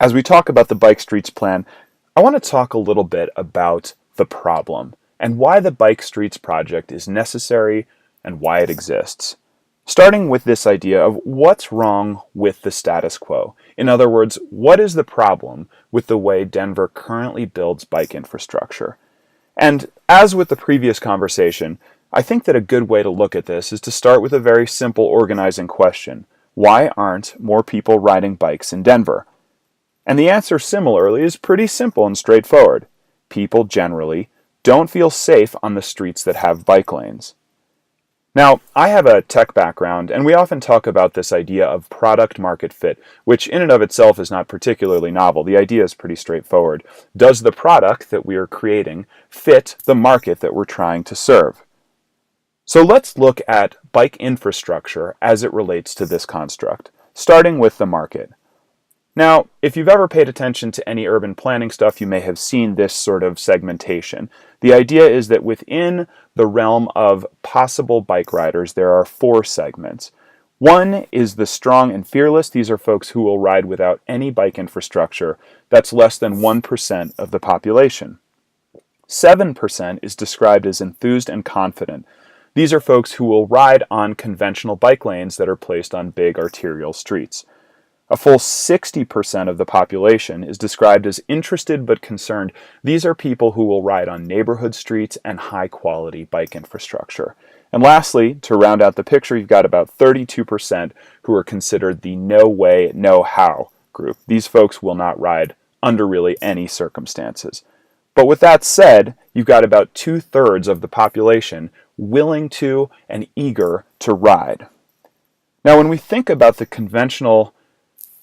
As we talk about the Bike Streets Plan, I want to talk a little bit about the problem and why the Bike Streets project is necessary and why it exists. Starting with this idea of what's wrong with the status quo. In other words, what is the problem with the way Denver currently builds bike infrastructure? And as with the previous conversation, I think that a good way to look at this is to start with a very simple organizing question. Why aren't more people riding bikes in Denver? And the answer similarly is pretty simple and straightforward. People generally don't feel safe on the streets that have bike lanes. Now, I have a tech background, and we often talk about this idea of product market fit, which in and of itself is not particularly novel. The idea is pretty straightforward. Does the product that we are creating fit the market that we're trying to serve? So let's look at bike infrastructure as it relates to this construct, starting with the market. Now, if you've ever paid attention to any urban planning stuff, you may have seen this sort of segmentation. The idea is that within the realm of possible bike riders, there are 4 segments. One is the strong and fearless. These are folks who will ride without any bike infrastructure. That's less than 1% of the population. 7% is described as enthused and confident. These are folks who will ride on conventional bike lanes that are placed on big arterial streets. A full 60% of the population is described as interested but concerned. These are people who will ride on neighborhood streets and high-quality bike infrastructure. And lastly, to round out the picture, you've got about 32% who are considered the no way, no how group. These folks will not ride under really any circumstances. But with that said, you've got about 2/3 of the population willing to and eager to ride. Now, when we think about the conventional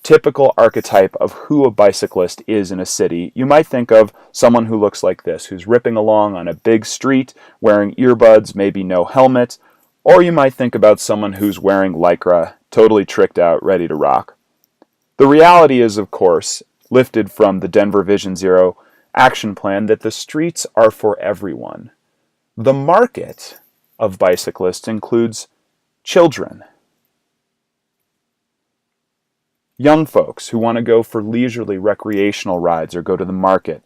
typical archetype of who a bicyclist is in a city, you might think of someone who looks like this, who's ripping along on a big street, wearing earbuds, maybe no helmet, or you might think about someone who's wearing Lycra, totally tricked out, ready to rock. The reality is, of course, lifted from the Denver Vision Zero action plan, that the streets are for everyone. The market of bicyclists includes children, young folks who want to go for leisurely recreational rides or go to the market.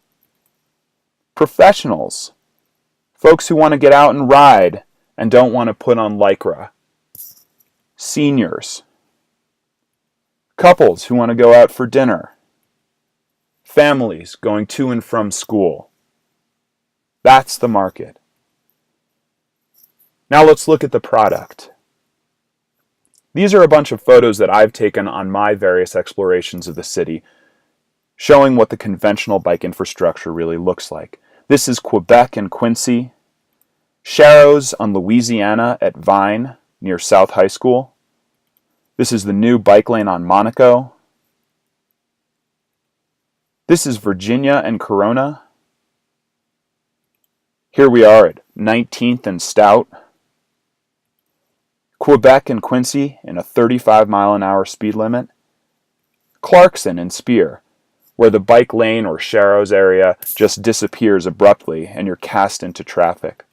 Professionals, folks who want to get out and ride and don't want to put on Lycra. Seniors, couples who want to go out for dinner. Families going to and from school. That's the market. Now let's look at the product. These are a bunch of photos that I've taken on my various explorations of the city, showing what the conventional bike infrastructure really looks like. This is Quebec and Quincy, Sharrows on Louisiana at Vine near South High School. This is the new bike lane on Monaco. This is Virginia and Corona. Here we are at 19th and Stout. Quebec and Quincy in a 35-mile-an-hour speed limit. Clarkson and Spear, where the bike lane or Sharrows area just disappears abruptly and you're cast into traffic.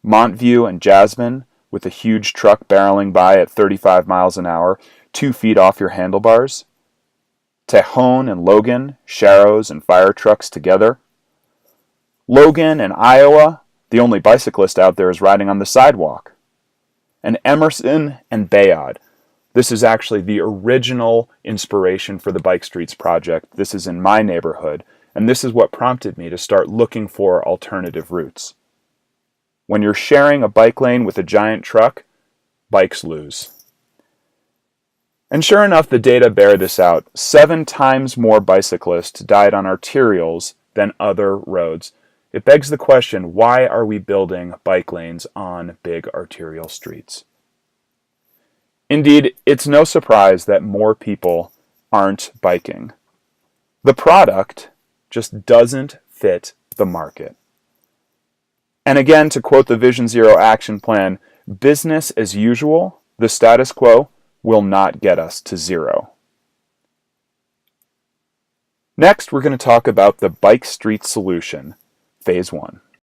Montview and Jasmine, with a huge truck barreling by at 35 miles an hour, 2 feet off your handlebars. Tejon and Logan, Sharrows and fire trucks together. Logan and Iowa, the only bicyclist out there is riding on the sidewalk. And Emerson and Bayard. This is actually the original inspiration for the Bike Streets project. This is in my neighborhood, and this is what prompted me to start looking for alternative routes. When you're sharing a bike lane with a giant truck, bikes lose. And sure enough, the data bear this out. 7 times more bicyclists died on arterials than other roads. It begs the question, why are we building bike lanes on big arterial streets? Indeed, it's no surprise that more people aren't biking. The product just doesn't fit the market. And again, to quote the Vision Zero action plan, business as usual, the status quo, will not get us to zero. Next, we're going to talk about the Bike Street Solution, Phase 1.